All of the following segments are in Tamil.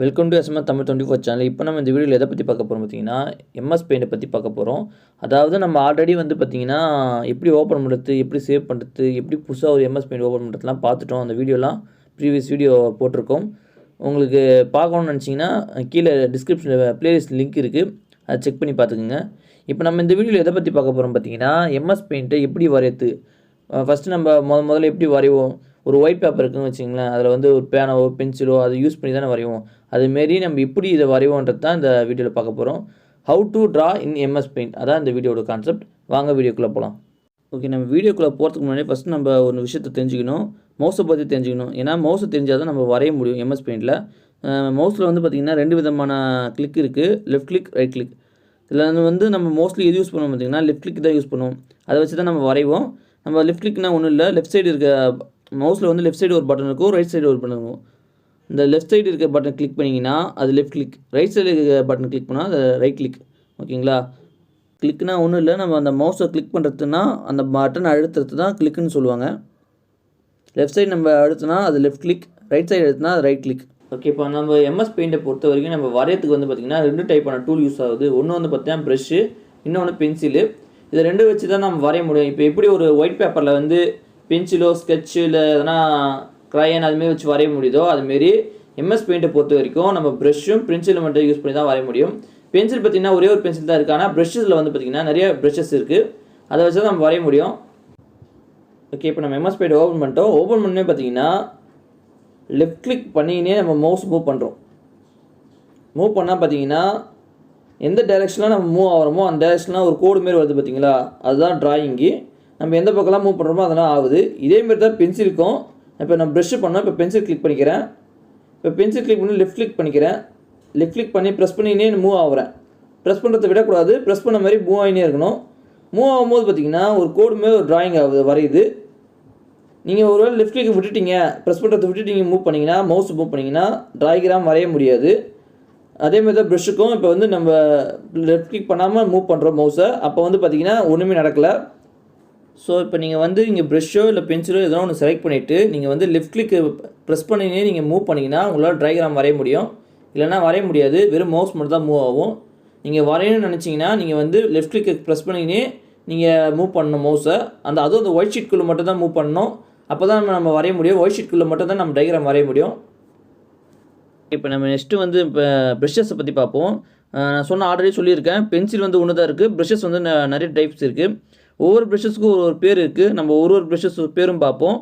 Welcome to SMS Tamil 24 channel. இப்போ நம்ம இந்த வீடியோவில் எதை பற்றி பார்க்க போகிறோம் பார்த்தீங்கன்னா, எம்எஸ் பெயிண்டை பற்றி பார்க்க போகிறோம். அதாவது நம்ம ஆல்ரெடி வந்து பார்த்தீங்கன்னா, எப்படி ஓப்பன் பண்ணுறது, எப்படி சேவ் பண்ணுறது, எப்படி புதுசாக ஒரு எம்எஸ் பெயிண்ட் ஓப்பன் பண்ணுறதுலாம் பார்த்துட்டோம். அந்த வீடியோலாம் ப்ரீவியஸ் வீடியோ போட்டிருக்கோம். உங்களுக்கு பார்க்கணும்னு நினச்சிங்கன்னா கீழே டிஸ்கிரிப்ஷனில் ப்ளேலிஸ்ட் லிங்க் இருக்குது, அதை செக் பண்ணி பார்த்துக்குங்க. இப்போ நம்ம இந்த வீடியோவில் எதை பற்றி பார்க்க போகிறோம் பார்த்தீங்கன்னா, எம்எஸ் பெயிண்ட்டை எப்படி வரையறது. ஃபஸ்ட்டு நம்ம முதல்ல எப்படி வரைவோம், ஒரு ஒயிட் பேப்பர் இருக்குன்னு வச்சிங்களேன், அதில் வந்து ஒரு பேனாவோ பென்சிலோ அதை யூஸ் பண்ணி தானே வரைவோம். அதுமாரி நம்ம எப்படி இதை வரைவோன்றது தான் இந்த வீடியோவில் பார்க்க போகிறோம். How to draw in MS paint, அதான் இந்த வீடியோட கான்செப்ட். வாங்க வீடியோக்குள்ளே போகலாம். ஓகே, நம்ம வீடியோக்குள்ளே போகிறதுக்கு முன்னாடி ஃபஸ்ட்டு நம்ம ஒரு விஷயத்தை தெரிஞ்சுக்கணும், மவுஸை பற்றி தெரிஞ்சுக்கணும். ஏன்னா மவுஸை தெரிஞ்சால் தான் நம்ம வரைய முடியும் எம்எஸ் பெயிண்டில். மவுஸில் வந்து பார்த்திங்கன்னா 2 விதமான கிளிக் இருக்குது, லெஃப்ட் கிளிக், ரைட் கிளிக். இதில் வந்து நம்ம மோஸ்ட்லி எது யூஸ் பண்ணுவோம் பார்த்திங்கன்னா, லெஃப்ட் கிளிக் தான் யூஸ் பண்ணுவோம். அதை வச்சு தான் நம்ம வரைவோம். நம்ம லெஃப்ட் கிளிக்னால் ஒன்றும் இல்லை, லெஃப்ட் சைடு இருக்க மவுஸில் வந்து லெஃப்ட் சைடு ஒரு பட்டன் இருக்கும், ரைட் சைடு ஒரு பட்டன் இருக்கும். இந்த லெஃப்ட் சைடு இருக்க பட்டன் கிளிக் பண்ணிங்கன்னா அது லெஃப்ட் கிளிக், ரைட் சைடு இருக்க பட்டன் கிளிக் பண்ணால் அது ரைட் கிளிக். ஓகேங்களா? கிளிக்னா ஒன்றும் இல்லை, நம்ம அந்த மவுஸை கிளிக் பண்ணுறதுனா அந்த பட்டன் அழுத்துறது தான் கிளிக்குன்னு சொல்லுவாங்க. லெஃப்ட் சைடு நம்ம அழுத்தினா அது லெஃப்ட் கிளிக், ரைட் சைடு அழுத்தினா அது ரைட் கிளிக். ஓகே, இப்போ நம்ம எம்எஸ் பெயிண்டை பொறுத்த வரைக்கும் நம்ம வரையத்துக்கு வந்து பார்த்திங்கன்னா 2 டைப்பான டூல் யூஸ் ஆகுது. ஒன்று வந்து பார்த்தீங்கன்னா ப்ரெஷ்ஷு, இன்னொன்று பென்சிலு. இதை 2 வச்சு தான் நம்ம வரைய முடியும். இப்போ எப்படி ஒரு ஒயிட் பேப்பரில் வந்து பென்சிலோ ஸ்கெட்சு இல்லை எதனா க்ரையன் அதுமாரி வச்சு வரைய முடியுதோ, அதுமாரி எம்எஸ் பெயிண்ட்டை பொறுத்த வரைக்கும் நம்ம ப்ரெஷ்ஷும் பென்சிலும் மட்டும் யூஸ் பண்ணி தான் வரைய முடியும். பென்சில் பார்த்திங்கன்னா ஒரே ஒரு பென்சில் தான் இருக்குது, ஆனால் ப்ரெஷ்ஷில் வந்து பார்த்திங்கன்னா நிறைய ப்ரெஷ்ஷஸ் இருக்குது, அதை வச்சு தான் நம்ம வரைய முடியும். ஓகே, இப்போ நம்ம எம்எஸ் பெயிண்ட் ஓப்பன் பண்ணிட்டோம். ஓப்பன் பண்ணே பார்த்திங்கன்னா லெஃப்ட் கிளிக் பண்ணினே நம்ம மவுஸ் மூவ் பண்ணுறோம். மூவ் பண்ணால் பார்த்திங்கன்னா எந்த டைரெக்ஷனில் நம்ம மூவ் ஆகிறோமோ அந்த டைரெக்ஷனில் ஒரு கோடு மாரி வருது பார்த்திங்களா, அதுதான் ட்ராயிங்கு. நம்ம எந்த பக்கம்லாம் மூவ் பண்ணுறோமோ அதெல்லாம் ஆகுது. இதேமாரி தான் பென்சிலுக்கும். இப்போ நான் ப்ரெஷ்ஷு பண்ணோம், இப்போ பென்சில் கிளிக் பண்ணிக்கிறேன். இப்போ பென்சில் கிளிக் பண்ணி லெஃப்ட் கிளிக் பண்ணிக்கிறேன். லெஃப்ட் கிளிக் பண்ணி ப்ரெஸ் பண்ணினே மூவ் ஆகிறேன். ப்ரெஸ் பண்ணுறதை விடக்கூடாது, ப்ரெஸ் பண்ண மாதிரி மூவ் ஆகினே இருக்கணும். மூவ் ஆகும்போது பார்த்திங்கன்னா ஒரு கோடு மாரி ஒரு ட்ராயிங் ஆகுது, வரையுது. நீங்கள் ஒரு வேளை லெஃப்ட் கிளிக் விட்டுட்டீங்க, ப்ரெஸ் பண்ணுறதை விட்டுட்டீங்க, மூவ் பண்ணிங்கன்னா மவுஸ் மூவ் பண்ணிங்கன்னா ட்ராயிகிராம் வரைய முடியாது. அதேமாதிரி தான் ப்ரெஷ்ஷுக்கும். இப்போ வந்து நம்ம லெஃப்ட் கிளிக் பண்ணாமல் மூவ் பண்ணுறோம் மவுஸை, அப்போ வந்து பார்த்திங்கன்னா ஒன்றுமே நடக்கலை. ஸோ இப்போ நீங்கள் வந்து இங்கே ப்ரெஷ்ஷோ இல்லை பென்சிலோ எதனா ஒன்று செலக்ட் பண்ணிவிட்டு நீங்கள் வந்து லெஃப்ட் கிளிக்கு ப்ரெஸ் பண்ணினே நீங்கள் மூவ் பண்ணிங்கன்னா உங்களால் ட்ரைகிராம் வரைய முடியும். இல்லைனா வரைய முடியாது, வெறும் மவுஸ் மட்டும் தான் மூவ் ஆகும். நீங்கள் வரையணும்னு நினச்சிங்கன்னா நீங்கள் வந்து லெஃப்ட் கிளிக்கு ப்ரெஸ் பண்ணினே நீங்கள் மூவ் பண்ணணும் மவுஸை. அதுவும் அந்த ஒயிட் ஷீட்குள்ளே மட்டும் தான் மூவ் பண்ணணும், அப்போ தான் நம்ம வரைய முடியும். ஒயிட் ஷீட்குள்ளே மட்டும் தான் நம்ம டைகிராம் வரைய முடியும். இப்போ நம்ம நெக்ஸ்ட்டு வந்து இப்போ ப்ரெஷ்ஷஸை பற்றி பார்ப்போம். நான் ஆல்ரெடி சொல்லியிருக்கேன், பென்சில் வந்து ஒன்று தான் இருக்குது, ப்ரெஷ்ஷஸ் வந்து நிறைய டைப்ஸ் இருக்குது. ஒவ்வொரு ப்ரெஷ்ஷஸுக்கும் ஒரு பேர் இருக்குது. நம்ம ஒரு ப்ரெஷ்ஷஸ் பேரும் பார்ப்போம்.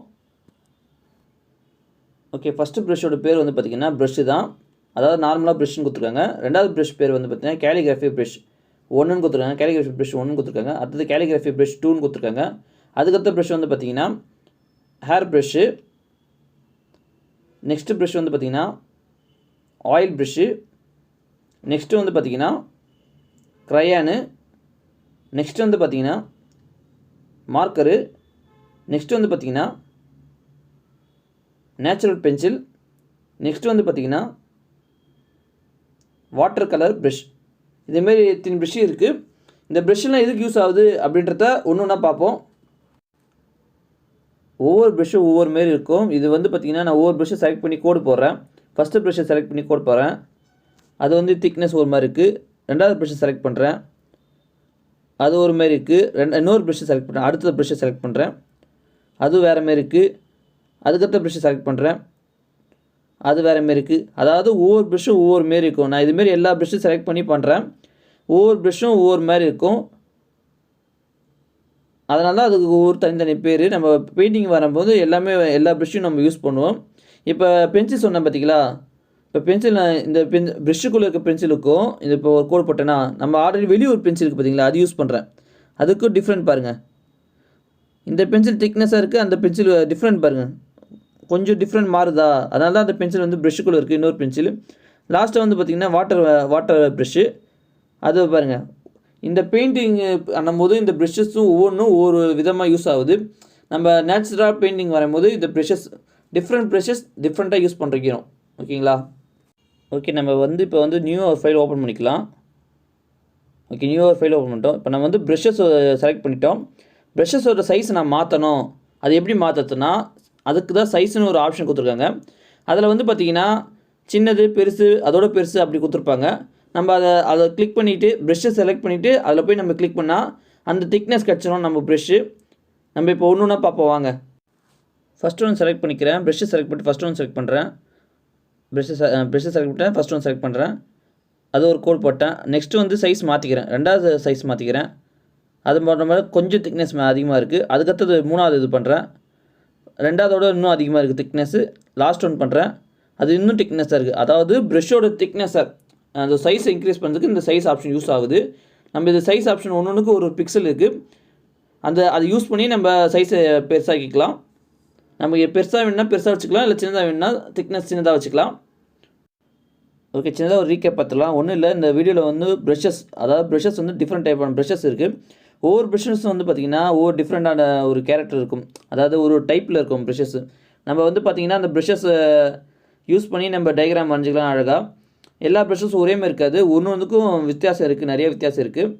ஓகே, ஃபஸ்ட்டு ப்ரெஷ்ஷோட பேர் வந்து பார்த்திங்கன்னா ப்ரெஷ்ஷு தான், அதாவது நார்மலாக ப்ரெஷ்ஷுன்னு கொடுத்துருக்காங்க. ரெண்டாவது ப்ரெஷ் பேர் வந்து பார்த்திங்கன்னா கேலிகிராஃபி ப்ரெஷ் 1ன்னு கொடுத்துருக்காங்க, கேலிகிராஃபி ப்ரெஷ் 1ன்னு கொடுத்துருக்காங்க. அடுத்தது கேலிகிராஃபி ப்ரெஷ் 2ன்னு கொடுத்துருக்காங்க. அதுக்கடுத்த ப்ரெஷ் வந்து பார்த்திங்கன்னா ஹேர் ப்ரெஷ்ஷு. நெக்ஸ்ட்டு ப்ரெஷ் வந்து பார்த்திங்கன்னா ஆயில் ப்ரெஷ்ஷு. நெக்ஸ்ட்டு வந்து பார்த்திங்கன்னா க்ரையானு. நெக்ஸ்ட்டு வந்து பார்த்திங்கன்னா மார்க்கரு. நெக்ஸ்ட்டு வந்து பார்த்திங்கன்னா நேச்சுரல் பென்சில். நெக்ஸ்ட்டு வந்து பார்த்திங்கன்னா வாட்டர் கலர் ப்ரெஷ். இதேமாரி 3 ப்ரெஷ் இருக்குது. இந்த ப்ரெஷ்ஷெலாம் எதுக்கு யூஸ் ஆகுது அப்படின்றத ஒன்று ஒன்றா பார்ப்போம். ஒவ்வொரு ப்ரெஷ்ஷும் ஒவ்வொரு மாரி இருக்கும். இது வந்து பார்த்திங்கன்னா நான் ஒவ்வொரு ப்ரெஷ்ஷை செலக்ட் பண்ணி கோடு போடுறேன். ஃபஸ்ட்டு ப்ரெஷ்ஷை செலக்ட் பண்ணி கோடு போடுறேன், அது வந்து திக்னஸ் ஒரு மாதிரி இருக்குது. ரெண்டாவது ப்ரெஷ்ஷை செலக்ட் பண்ணுறேன், அது ஒரு மாரி இருக்குது. இன்னொரு ப்ரெஷ்ஷை செலக்ட் பண்ணுறேன், அடுத்த ப்ரெஷ்ஷை செலக்ட் பண்ணுறேன், அது வேறு மாரி இருக்குது. அதுக்கடுத்த ப்ரெஷ்ஷை செலக்ட் பண்ணுறேன், அது வேறு மாரி இருக்குது. அதாவது ஒவ்வொரு ப்ரெஷ்ஷும் ஒவ்வொரு மாரி இருக்கும். நான் இதுமாரி எல்லா ப்ரெஷ்ஷும் செலக்ட் பண்ணி பண்ணுறேன். ஒவ்வொரு ப்ரெஷ்ஷும் ஒவ்வொரு மாதிரி இருக்கும். அதனால தான் அதுக்கு ஒவ்வொரு தனித்தனி பேர். நம்ம பெயிண்டிங் வரும்போது எல்லா ப்ரெஷ்ஷும் நம்ம யூஸ் பண்ணுவோம். இப்போ பென்சில் சொன்னேன் பார்த்திங்களா, இப்போ பென்சில் இந்த ப்ரெஷ்ஷுக்குள்ளே இருக்க பென்சிலுக்கும் இது இப்போ ஒரு கோடு போட்டேன்னா, நம்ம ஆல்ரெடி வெளியே ஒரு பென்சில் இருக்குது பார்த்திங்களா, அது யூஸ் பண்ணுறேன். அதுக்கும் டிஃப்ரெண்ட் பாருங்கள். இந்த பென்சில் திக்னஸாக இருக்குது, அந்த பென்சில் டிஃப்ரெண்ட் பாருங்கள், கொஞ்சம் டிஃப்ரெண்ட் மாறுதா. அதனால தான் அந்த பென்சில் வந்து ப்ரெஷ்ஷுக்குள்ளே இருக்குது. இன்னொரு பென்சில் லாஸ்ட்டாக வந்து பார்த்திங்கன்னா வாட்டர் ப்ரெஷ்ஷு. அது பாருங்கள். இந்த பெயிண்டிங் பண்ணும்போது இந்த ப்ரெஷ்ஷஸும் ஒவ்வொன்றும் ஒவ்வொரு விதமாக யூஸ் ஆகுது. நம்ம நேச்சுரலாக பெயிண்டிங் வரும்போது இந்த ப்ரெஷ்ஷஸ் டிஃப்ரெண்ட்டாக யூஸ் பண்ணுறோம். ஓகேங்களா? ஓகே, நம்ம வந்து இப்போ வந்து நியூ ஒரு ஃபைல் ஓப்பன் பண்ணிக்கலாம். ஓகே, நியூ ஒரு ஃபைல் ஓப்பன் பண்ணிட்டோம். இப்போ நம்ம வந்து ப்ரெஷ்ஷஸ் செலக்ட் பண்ணிட்டோம். ப்ரெஷ்ஷஸோட சைஸ் நான் மாற்றணும். அது எப்படி மாற்றுறதுன்னா அதுக்கு தான் சைஸ்னு ஒரு ஆப்ஷன் கொடுத்துருக்காங்க. அதில் வந்து பார்த்திங்கன்னா சின்னது பெருசு அதோட பெருசு அப்படி கொடுத்துருப்பாங்க. நம்ம அதை கிளிக் பண்ணிவிட்டு ப்ரெஷ்ஷை செலக்ட் பண்ணிவிட்டு அதில் போய் நம்ம கிளிக் பண்ணால் அந்த திக்னஸ் கிடச்சிரும் நம்ம ப்ரெஷ்ஷு. நம்ம இப்போ ஒன்று ஒன்றா பார்ப்போம் வாங்க. ஃபஸ்ட் ஒன் செலக்ட் பண்ணிக்கிறேன். ப்ரெஷ்ஷை செலக்ட் பண்ணிட்டு ஃபஸ்ட் ஒன் செலக்ட் பண்ணுறேன். ப்ரெஷ்ஷை செலக்ட் பண்ணிட்டேன். ஃபஸ்ட் ஒன் செலக்ட் பண்ணுறேன். அது ஒரு கோட் போட்டேன். நெக்ஸ்ட்டு வந்து சைஸ் மாற்றிக்கிறேன். 2வது சைஸ் மாற்றிக்கிறேன். அது பண்ணுற மாதிரி கொஞ்சம் திக்னஸ் அதிகமாக இருக்குது. அதுக்கடுத்தது 3வது இது பண்ணுறேன். 2வதோட இன்னும் அதிகமாக இருக்குது திக்னஸ்ஸு. லாஸ்ட் ஒன் பண்ணுறேன். அது இன்னும் திக்னஸாக இருக்குது. அதாவது ப்ரெஷ்ஷோட திக்னஸை அந்த சைஸை இன்க்ரீஸ் பண்ணுறதுக்கு இந்த சைஸ் ஆப்ஷன் யூஸ் ஆகுது. நம்ம இது சைஸ் ஆப்ஷன் ஒன்று ஒரு பிக்சல் இருக்குது. அதை யூஸ் பண்ணி நம்ம சைஸை பெருசாக்கிக்கலாம். நமக்கு பெருசாக வேணுன்னா பெருசாக வச்சுக்கலாம், இல்லை சின்னதாக வேணுன்னா திக்னஸ் சின்னதாக வச்சுக்கலாம். ஓகே, சின்னதாக ஒரு ரீகேப் பார்த்துக்கலாம். ஒன்றும் இல்லை, இந்த வீடியோவில் வந்து ப்ரெஷ்ஷஸ் வந்து டிஃப்ரெண்ட் டைப்பான ப்ரெஷ்ஷஸ் இருக்குது. ஒவ்வொரு ப்ரெஷ்ஷஸும் வந்து பார்த்திங்கன்னா ஒவ்வொரு டிஃப்ரெண்ட்டான ஒரு கேரக்டர் இருக்கும். அதாவது ஒரு டைப்பில் இருக்கும் ப்ரெஷ்ஷஸ்ஸு. நம்ம வந்து பார்த்திங்கன்னா அந்த ப்ரெஷ்ஷஸை யூஸ் பண்ணி நம்ம டயக்ராம் வரைஞ்சிக்கலாம் அழகாக. எல்லா ப்ரெஷ்ஷஸும் ஒரே மாதிரி இருக்காது. ஒன்றுக்கும் வித்தியாசம் இருக்குது, நிறைய வித்தியாசம் இருக்குது.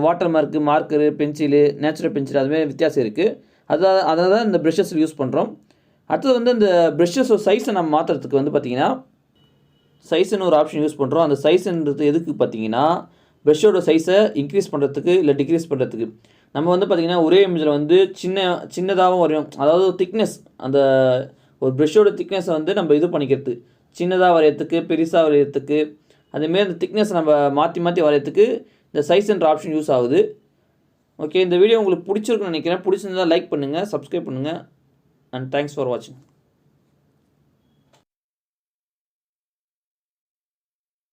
Water marker, pencil, natural pencil அதுமாதிரி வித்தியாசம் இருக்குது. அதை தான் இந்த ப்ரெஷ்ஷஸ் யூஸ் பண்ணுறோம். அடுத்தது வந்து இந்த ப்ரெஷ்ஷஸோட சைஸை நம்ம மாற்றுறதுக்கு வந்து பார்த்திங்கன்னா சைஸ்ன்னு ஒரு ஆப்ஷன் யூஸ் பண்ணுறோம். அந்த சைஸ்ன்றது எதுக்கு பார்த்திங்கன்னா ப்ரெஷ்ஷோட சைஸை இன்க்ரீஸ் பண்ணுறதுக்கு இல்லை டிக்ரீஸ் பண்ணுறதுக்கு. நம்ம வந்து பார்த்திங்கன்னா ஒரே இமேஜில் வந்து சின்னதாகவும் வரையும். அதாவது திக்னஸ், அந்த ஒரு ப்ரெஷ்ஷோட திக்னஸை வந்து நம்ம இது பண்ணிக்கிறது, சின்னதாக வரையறதுக்கு பெருசாக வரையறதுக்கு, அதேமாரி அந்த திக்னஸ் நம்ம மாற்றி வரையறதுக்கு இந்த சைஸ்ன்ற ஆப்ஷன் யூஸ் ஆகுது. ஓகே, இந்த வீடியோ உங்களுக்கு பிடிச்சிருக்குன்னு நினைக்கிறேன். பிடிச்சிருந்தால் லைக் பண்ணுங்கள், சப்ஸ்கிரைப் பண்ணுங்கள். அண்ட் தேங்க்ஸ் ஃபார் வாட்சிங்.